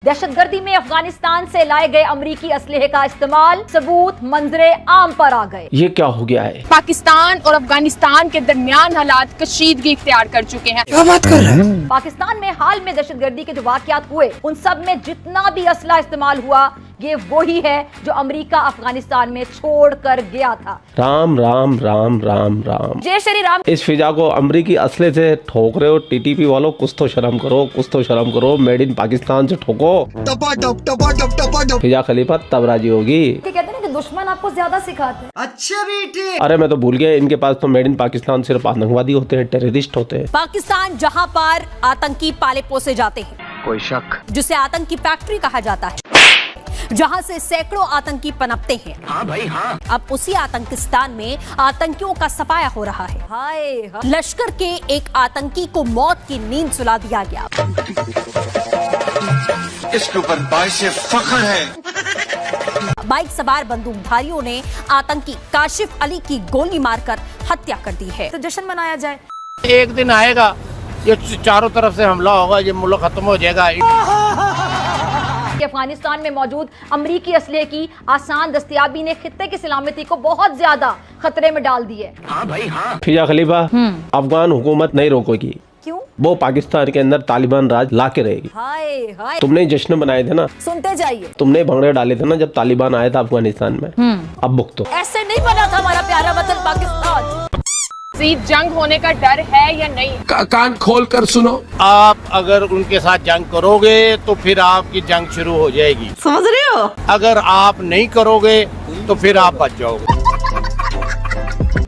दहशतगर्दी में अफगानिस्तान से लाए गए अमरीकी असलहे का इस्तेमाल, सबूत मंजरे आम पर आ गए। ये क्या हो गया है? पाकिस्तान और अफगानिस्तान के दरमियान हालात कशीदगी इख्तियार कर चुके हैं। क्या बात कर रहे हैं? पाकिस्तान में हाल में दहशतगर्दी के जो वाकयात हुए, उन सब में जितना भी असला इस्तेमाल हुआ, ये वही है जो अमेरिका अफगानिस्तान में छोड़ कर गया था। राम राम राम राम राम, जय श्री राम। इस फिजा को अमरीकी असले से ठोक रहे हो। टीटीपी वालों, कुछ तो शर्म करो, कुछ तो शर्म करो। मेड इन पाकिस्तान से ठोको। टपा टप टपा टप टपा टप। फिजा खलीफा तब राजी होगी। कहते हैं ना कि दुश्मन आपको ज्यादा सिखाते हैं। अच्छा बेटे, अरे मैं तो भूल गया, इनके पास तो मेड इन पाकिस्तान सिर्फ आतंकवादी होते हैं, टेररिस्ट होते हैं। पाकिस्तान जहां पर आतंकी पाले पोसे जाते हैं, कोई शक? जिसे आतंकी फैक्ट्री कहा जाता है, जहां से सैकड़ों आतंकी पनपते हैं। हाँ भाई हाँ। अब उसी आतंकिस्तान में आतंकियों का सफाया हो रहा है। हाय, लश्कर के एक आतंकी को मौत की नींद सुला दिया गया। इसके ऊपर बाइश फख्र है। बाइक सवार बंदूकधारियों ने आतंकी काशिफ अली की गोली मारकर हत्या कर दी है। तो जश्न मनाया जाए। एक दिन आएगा, ये चारों तरफ से हमला होगा, ये मुल्क खत्म हो जाएगा। अफगानिस्तान में मौजूद अमरीकी असले की आसान दस्तयाबी ने खित्ते की सलामती को बहुत ज्यादा खतरे में डाल दी है। हाँ भाई हाँ। फिजा खलीफा, अफगान हुकूमत नहीं रोकेगी। क्यों? वो पाकिस्तान के अंदर तालिबान राज ला के रहेगी। हाय हाय, तुमने जश्न मनाए थे ना, सुनते जाइए। तुमने भंगड़े डाले थे ना जब तालिबान आया था अफगानिस्तान में। अब भुगतो। ऐसे नहीं बना था हमारा प्यारा वतन पाकिस्तान। जंग होने का डर है या नहीं? कान खोल कर सुनो। आप अगर उनके साथ जंग करोगे तो फिर आपकी जंग शुरू हो जाएगी, समझ रहे हो? अगर आप नहीं करोगे तो फिर आप बच जाओगे।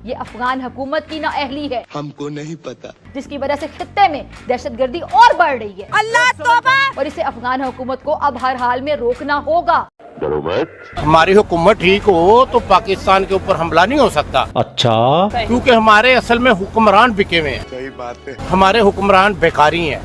ये अफगान हुकूमत की नाअहली है, हमको नहीं पता, जिसकी वजह से खित्ते में दहशतगर्दी और बढ़ रही है। अल्लाह तौबा। और इसे अफगान हुकूमत को अब हर हाल में रोकना होगा। हमारी हुकूमत ठीक हो तो पाकिस्तान के ऊपर हमला नहीं हो सकता। अच्छा, क्योंकि हमारे असल में हुक्मरान बिके हुए हैं। सही बात है। हमारे हुक्मरान बेकारी हैं।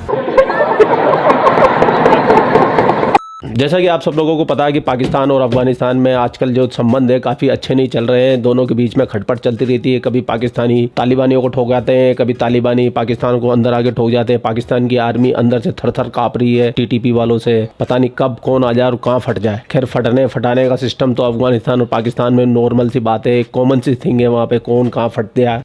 जैसा कि आप सब लोगों को पता है कि पाकिस्तान और अफगानिस्तान में आजकल जो संबंध है काफी अच्छे नहीं चल रहे हैं। दोनों के बीच में खटपट चलती रहती है। कभी पाकिस्तानी तालिबानियों को ठोक जाते हैं, कभी तालिबानी पाकिस्तान को अंदर आगे ठोक जाते हैं। पाकिस्तान की आर्मी अंदर से थर थर कांप रही है टीटीपी वालों से। पता नहीं कब कौन आ जाए और कहाँ फट जाए। खैर, फटने फटाने का सिस्टम तो अफगानिस्तान और पाकिस्तान में नॉर्मल सी बात है, कॉमन सी थिंग है। वहाँ पे कौन कहाँ फट गया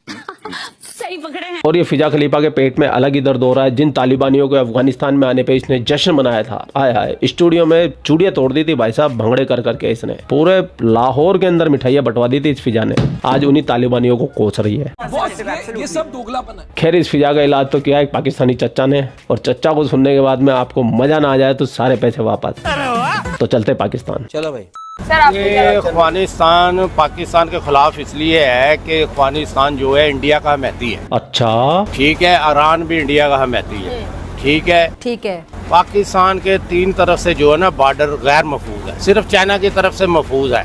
और ये फिजा खलीफा के पेट में अलग ही दर्द हो रहा है। जिन तालिबानियों को अफगानिस्तान में आने पे इसने जश्न मनाया था, आया है स्टूडियो में चूड़ियां तोड़ दी थी भाई साहब, भंगड़े कर करके इसने पूरे लाहौर के अंदर मिठाइयां बंटवा दी थी इस फिजा ने। आज उन्हीं तालिबानियों को कोस रही है। ये सब दोगलापन है। खैर, इस फिजा का इलाज तो किया एक पाकिस्तानी चच्चा ने, और चच्चा को सुनने के बाद में आपको मजा ना आ जाए तो सारे पैसे वापस। तो चलते पाकिस्तान। चलो भाई। ये अफगानिस्तान पाकिस्तान के खिलाफ इसलिए है कि अफगानिस्तान जो है इंडिया का हमायती है। अच्छा, ठीक है, ईरान भी इंडिया का हमायती है। ठीक है, ठीक है। पाकिस्तान के तीन तरफ से जो है ना बॉर्डर गैर महफूज है, सिर्फ चाइना की तरफ से महफूज है।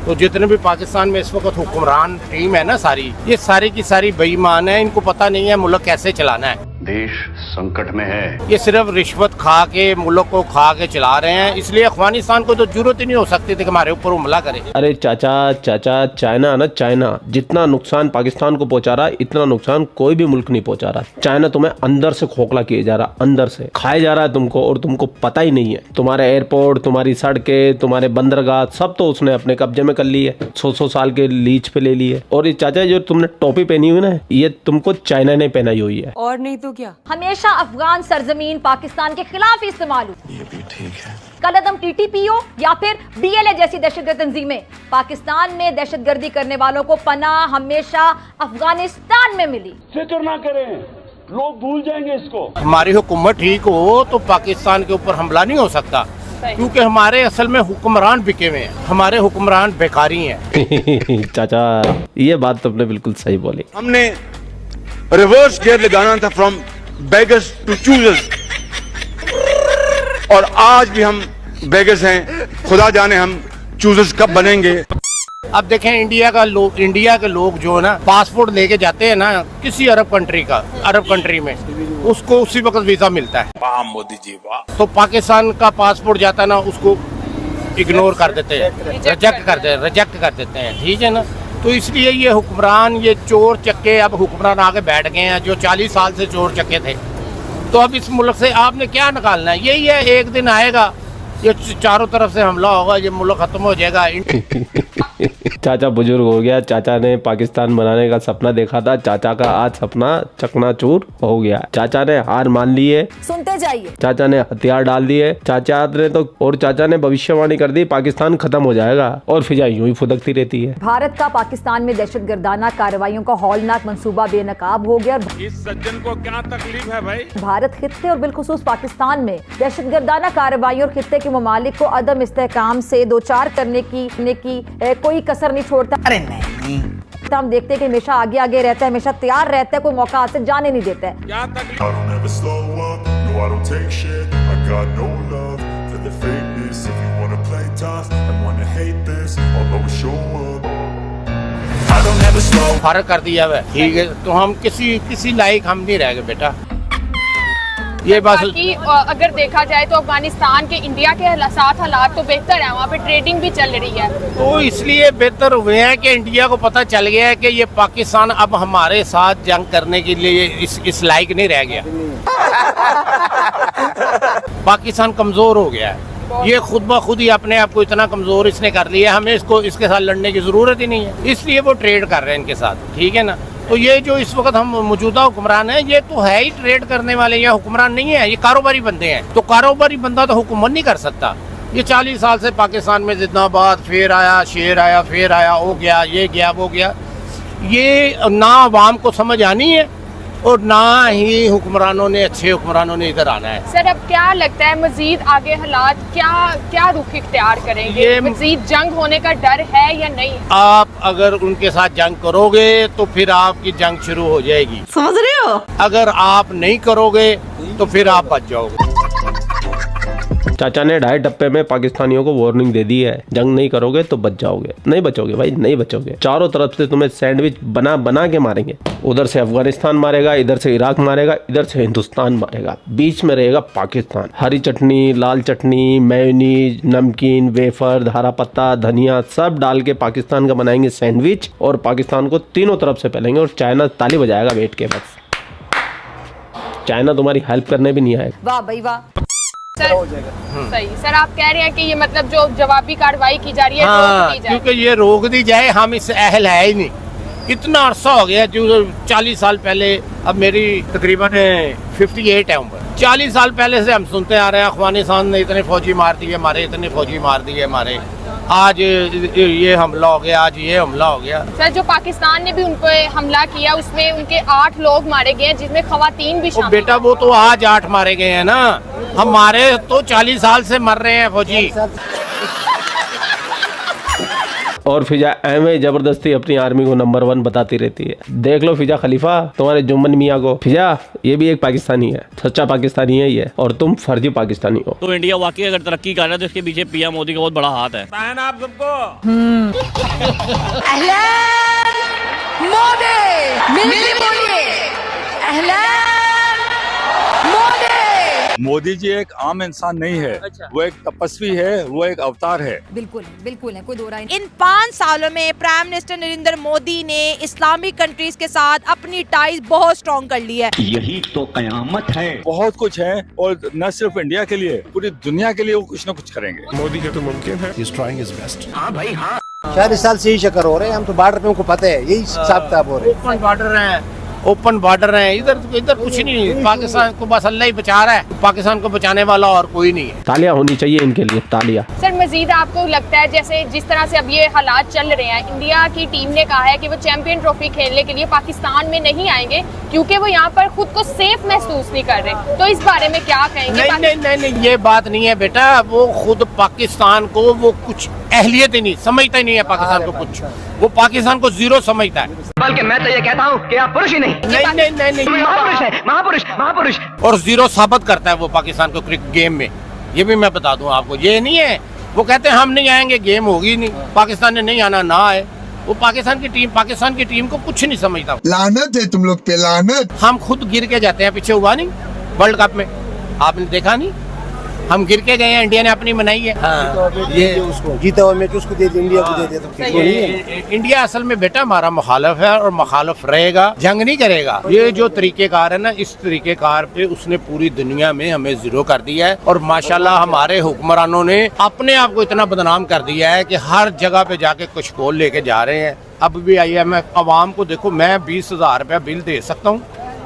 तो जितने भी पाकिस्तान में इस वक्त हुक्मरान टीम है ना, सारी ये सारी की सारी बेईमान है। इनको पता नहीं है मुल्क कैसे चलाना है। देश संकट में है। ये सिर्फ रिश्वत खा के मुल्क को खा के चला रहे हैं। इसलिए अफगानिस्तान को तो जरूरत ही नहीं हो सकती थी कि हमारे ऊपर हमला करे। अरे चाचा, चाइना ना, चाइना जितना नुकसान पाकिस्तान को पहुंचा रहा है, इतना नुकसान कोई भी मुल्क नहीं पहुंचा रहा। चाइना तुम्हें अंदर से खोखला किए जा रहा, अंदर से खाए जा रहा है तुमको, और तुमको पता ही नहीं है। तुम्हारे एयरपोर्ट, तुम्हारी सड़कें, तुम्हारे बंदरगाह सब तो उसने अपने कब्जे में कर ली है। 100 साल के लीज पे ले ली है। और ये चाचा जो तुमने टोपी पहनी हुई ना, ये तुमको चाइना ने पहनाई हुई है। और नहीं तो क्या, हमेशा अफगान सरजमीन पाकिस्तान के खिलाफ ही इस्तेमाल हुई। ये भी ठीक है। कलअदम टीटीपी हो या फिर डीएलए जैसी दहशतगर्द तंजीमें, पाकिस्तान में दहशतगर्दी करने वालों को पनाह हमेशा अफगानिस्तान में मिली। फिक्र ना करें, लोग भूल जाएंगे इसको। हमारी हुकूमत ठीक हो तो पाकिस्तान के ऊपर हमला नहीं हो सकता, क्योंकि हमारे असल में हुक्मरान बिके हुए हैं। हमारे हुक्मरान बेकारी हैं। चाचा, ये बात तुमने बिल्कुल सही बोली। हमने रिवर्स गियर लगाना था, फ्रॉम बेगर्स टू चूजर्स, और आज भी हम बेगर्स हैं। खुदा जाने हम चूजर्स कब बनेंगे। अब देखें, इंडिया के लोग जो है ना पासपोर्ट लेके जाते हैं ना किसी अरब कंट्री में, उसको उसी वक्त वीजा मिलता है। वाह मोदी जी वाह। तो पाकिस्तान का पासपोर्ट जाता है ना, उसको इग्नोर कर देते हैं, रिजेक्ट कर देते हैं। ठीक है ना। तो इसलिए ये हुक्मरान, ये चोर चक्के अब हुक्मरान आके बैठ गए हैं, जो 40 साल से चोर चक्के थे। तो अब इस मुल्क से आपने क्या निकालना है? यही है, एक दिन आएगा ये चारों तरफ से हमला होगा, ये मुल्क खत्म हो जाएगा। चाचा बुजुर्ग हो गया, चाचा ने पाकिस्तान बनाने का सपना देखा था, चाचा का आज सपना चकनाचूर हो गया। चाचा ने हार मान ली है, सुनते जाइए। चाचा ने हथियार डाल दिए, चाचा ने भविष्यवाणी कर दी पाकिस्तान खत्म हो जाएगा, और फिजा यूं ही फुदकती रहती है। भारत का पाकिस्तान में दहशतगर्दाना कार्रवाइयों का हौलनाक मंसूबा बेनकाब हो गया। इस सज्जन को क्या तकलीफ है भाई? भारत खित्ते और बिलखुसूस पाकिस्तान में दहशतगर्दाना कार्रवाइयों और खित्ते के ममालिक को अदम इस्तेहकाम से दो चार करने की कोई कसर नहीं छोड़ता। अरे नहीं, हम देखते हैं कि हमेशा आगे आगे रहता है, हमेशा तैयार रहता है, कोई मौका हाथ से जाने नहीं देता है। क्या तकलीफ? फर्क कर दिया है, ठीक है, तो हम किसी लायक हम नहीं रह गए बेटा। ये बात अगर देखा जाए तो अफगानिस्तान के इंडिया के साथ हालात तो बेहतर है, वहाँ पे ट्रेडिंग भी चल रही है, तो इसलिए बेहतर हुए हैं कि इंडिया को पता चल गया है कि ये पाकिस्तान अब हमारे साथ जंग करने के लिए इस लायक नहीं रह गया। पाकिस्तान कमजोर हो गया है, ये खुद ब खुद ही अपने आप को इतना कमजोर इसने कर लिया, हमें इसके साथ लड़ने की जरूरत ही नहीं है, इसलिए वो ट्रेड कर रहे हैं इनके साथ, ठीक है ना। तो ये जो इस वक्त हम मौजूदा हुक्मरान हैं, ये तो है ही ट्रेड करने वाले, ये हुक्मरान नहीं है, ये कारोबारी बंदे हैं। तो कारोबारी बंदा तो हुकूमत नहीं कर सकता। ये 40 साल से पाकिस्तान में जिंदाबाद, फिर आया, शेर आया, फिर आया, हो गया, ये गया, वो गया, ये ना अवाम को समझ आनी है और ना ही हुक्मरानों ने, अच्छे हुक्मरानों ने इधर आना है। सर अब क्या लगता है मजीद आगे हालात क्या रुख इख्तियार करेंगे? मजीद जंग होने का डर है या नहीं? आप अगर उनके साथ जंग करोगे तो फिर आपकी जंग शुरू हो जाएगी, समझ रहे हो? अगर आप नहीं करोगे तो फिर आप बच जाओगे। चाचा ने 2.5 टप्पे में पाकिस्तानियों को वार्निंग दे दी है, जंग नहीं करोगे तो बच जाओगे। नहीं बचोगे भाई, नहीं बचोगे। चारों तरफ से तुम्हें सैंडविच बना बना के मारेंगे। उधर से अफगानिस्तान मारेगा, इधर से इराक मारेगा, इधर से हिंदुस्तान मारेगा, बीच में रहेगा पाकिस्तान। हरी चटनी, लाल चटनी, मेयोनीज, नमकीन, वेफर, हरा पत्ता, धनिया सब डाल के पाकिस्तान का बनाएंगे सैंडविच, और पाकिस्तान को तीनों तरफ से फैलेंगे, और चाइना ताली बजाएगा बैठ के। बस चाइना तुम्हारी हेल्प करने भी नहीं आएगा। वाह भाई वाह। सर सही सर, आप कह रहे हैं कि ये मतलब जो जवाबी कार्रवाई की जा रही है, हाँ, रोक दी जाए। क्योंकि ये रोक दी जाए, हम इस अहल है ही नहीं। इतना अरसा हो गया, जो 40 साल पहले, अब मेरी तकरीबन 58 है उम्र, 40 साल पहले से हम सुनते आ रहे हैं अफगानिस्तान ने इतने फौजी मार दिए हमारे, इतने फौजी मार दिए हमारे, आज ये हमला हो गया, आज ये हमला हो गया। सर जो पाकिस्तान ने भी उन पे हमला किया, उसमें उनके 8 लोग मारे गए, जिसमें खवातीन भी शामिल। बेटा वो तो आज 8 मारे गए हैं ना, हमारे तो 40 साल से मर रहे हैं फौजी। और फिजा एवं जबरदस्ती अपनी आर्मी को नंबर 1 बताती रहती है। देख लो फिजा खलीफा, तुम्हारे जुम्मन मियाँ को। फिजा ये भी एक पाकिस्तानी है, सच्चा पाकिस्तानी है ये, और तुम फर्जी पाकिस्तानी हो। तो इंडिया वाकई अगर तरक्की कर रहा है तो इसके पीछे पीएम मोदी का बहुत बड़ा हाथ है। आप सबको मोदी जी एक आम इंसान नहीं है। अच्छा। वो एक तपस्वी है, वो एक अवतार है। बिल्कुल बिल्कुल है, कोई दो राय। इन 5 सालों में प्राइम मिनिस्टर नरेंद्र मोदी ने इस्लामिक कंट्रीज के साथ अपनी टाइज बहुत स्ट्रॉन्ग कर ली है। यही तो कयामत है। बहुत कुछ है, और न सिर्फ इंडिया के लिए, पूरी दुनिया के लिए वो कुछ न कुछ करेंगे। मोदी के तो मुमकिन है। He's trying his best. हाँ भाई हाँ। 40 साल से ही चक्कर हो रहे हैं, हम तो बॉर्डर पे, उनको पता है, यही हिसाब किताब हो रहे हैं। ओपन बॉर्डर है, ओपन बॉर्डर है, इधर कुछ नहीं। पाकिस्तान को बस अल्लाह ही बचा रहा है, पाकिस्तान को बचाने वाला और कोई नहीं है। तालियां होनी चाहिए इनके लिए, तालियां। सर मजीद आपको लगता है जैसे जिस तरह से अब ये हालात चल रहे हैं, इंडिया की टीम ने कहा है कि वो चैंपियन ट्रॉफी खेलने के लिए पाकिस्तान में नहीं आएंगे क्योंकि वो यहाँ पर खुद को सेफ महसूस नहीं कर रहे, तो इस बारे में क्या कहेंगे? नहीं, ये बात नहीं है बेटा, वो खुद पाकिस्तान को वो कुछ अहलियत ही नहीं समझता, ही नहीं है पाकिस्तान को कुछ, वो पाकिस्तान को जीरो समझता है। बल्कि मैं तो ये कहता हूँ कि आप पुरुष ही नहीं। नहीं, महापुरुष है, महापुरुष। और जीरो साबित करता है वो पाकिस्तान को क्रिकेट गेम में, ये भी मैं बता दूं आपको। ये नहीं है वो कहते हैं हम नहीं आएंगे, गेम होगी नहीं, पाकिस्तान ने नहीं आना, ना आए। वो पाकिस्तान की टीम को कुछ नहीं समझता। लानत है तुम लोग पे, लानत। हम खुद गिर के जाते हैं, पीछे हुआ नहीं वर्ल्ड कप में, आपने देखा नहीं, हम गिर के गए हैं, इंडिया ने अपनी बनाई है। ये उसको जीता हुआ मैच उसको दे दे, इंडिया को दे दे तो ठीक नहीं है। इंडिया असल में बेटा हमारा मुखालफ है और मुखालफ रहेगा, जंग नहीं करेगा। ये जो तरीकेकार है ना, इस तरीकेकार पे उसने पूरी दुनिया में हमें जीरो कर दिया है। और माशाल्लाह हमारे हुक्मरानों ने अपने आप को इतना बदनाम कर दिया है कि हर जगह पे जाके कुछ कोल लेके जा रहे हैं। अब भी IMF अवाम को देखो, मैं 20,000 रुपया बिल दे सकता हूँ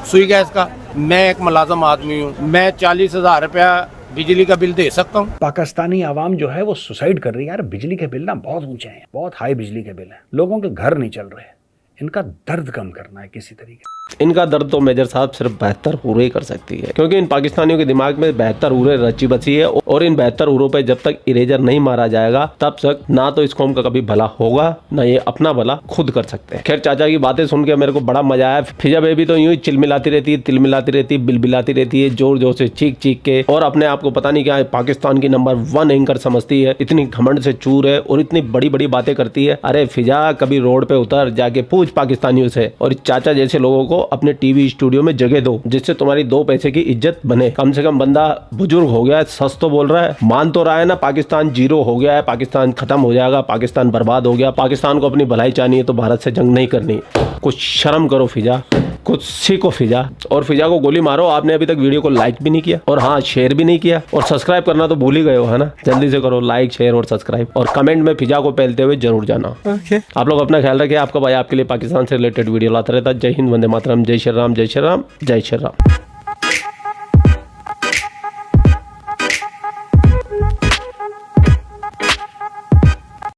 सुई गैस का, मैं एक मुलाजम आदमी हूँ, मैं 40,000 रुपया बिजली का बिल दे सकता हूँ। पाकिस्तानी आवाम जो है वो सुसाइड कर रही है यार। बिजली के बिल ना बहुत ऊंचे हैं, बहुत हाई बिजली के बिल हैं, लोगों के घर नहीं चल रहे। इनका दर्द कम करना है किसी तरीके। इनका दर्द तो मेजर साहब सिर्फ 72 उरे ही कर सकती है, क्योंकि इन पाकिस्तानियों के दिमाग में 72 उरे रची बची है और इन 72 उरों पे जब तक इरेजर नहीं मारा जाएगा तब तक ना तो इस कौम का कभी भला होगा, ना ये अपना भला खुद कर सकते हैं। खैर चाचा की बातें सुन के मेरे को बड़ा मजा आया। फिजा बेबी तो यूं ही चिलमिलाती रहती है, तिलमिलाती रहती है, बिलबिलाती रहती है, जोर जोर से चीख चीख के, और अपने आप को पता नहीं क्या पाकिस्तान की नंबर 1 एंकर समझती है। इतनी घमंड से चूर है और इतनी बड़ी बड़ी बातें करती है। अरे फिजा कभी रोड पे उतर, जाके पूछ पाकिस्तानियों से, और चाचा जैसे लोगों को अपने टीवी स्टूडियो में जगह दो, जिससे तुम्हारी 2 पैसे की इज्जत बने। कम से कम बंदा बुजुर्ग हो गया है, सच तो बोल रहा है, मान तो रहा है ना पाकिस्तान जीरो हो गया है, पाकिस्तान खत्म हो जाएगा, पाकिस्तान बर्बाद हो गया, पाकिस्तान को अपनी भलाई चाहिए है तो भारत से जंग नहीं करनी। कुछ शर्म करो फिजा, कुछ सीखो फिजा। और फिजा को गोली मारो। आपने अभी तक वीडियो को लाइक भी नहीं किया और हाँ शेयर भी नहीं किया, और सब्सक्राइब करना तो भूल ही गए हो, है ना। जल्दी से करो लाइक, शेयर और सब्सक्राइब, और कमेंट में फिजा को पहलते हुए जरूर जाना। आप लोग अपना ख्याल रखिए। आपका भाई आपके लिए पाकिस्तान से रिलेटेड वीडियो लाता रहता है। जय हिंद, वंदे मातरम, जय श्री राम, जय श्री राम, जय श्री राम।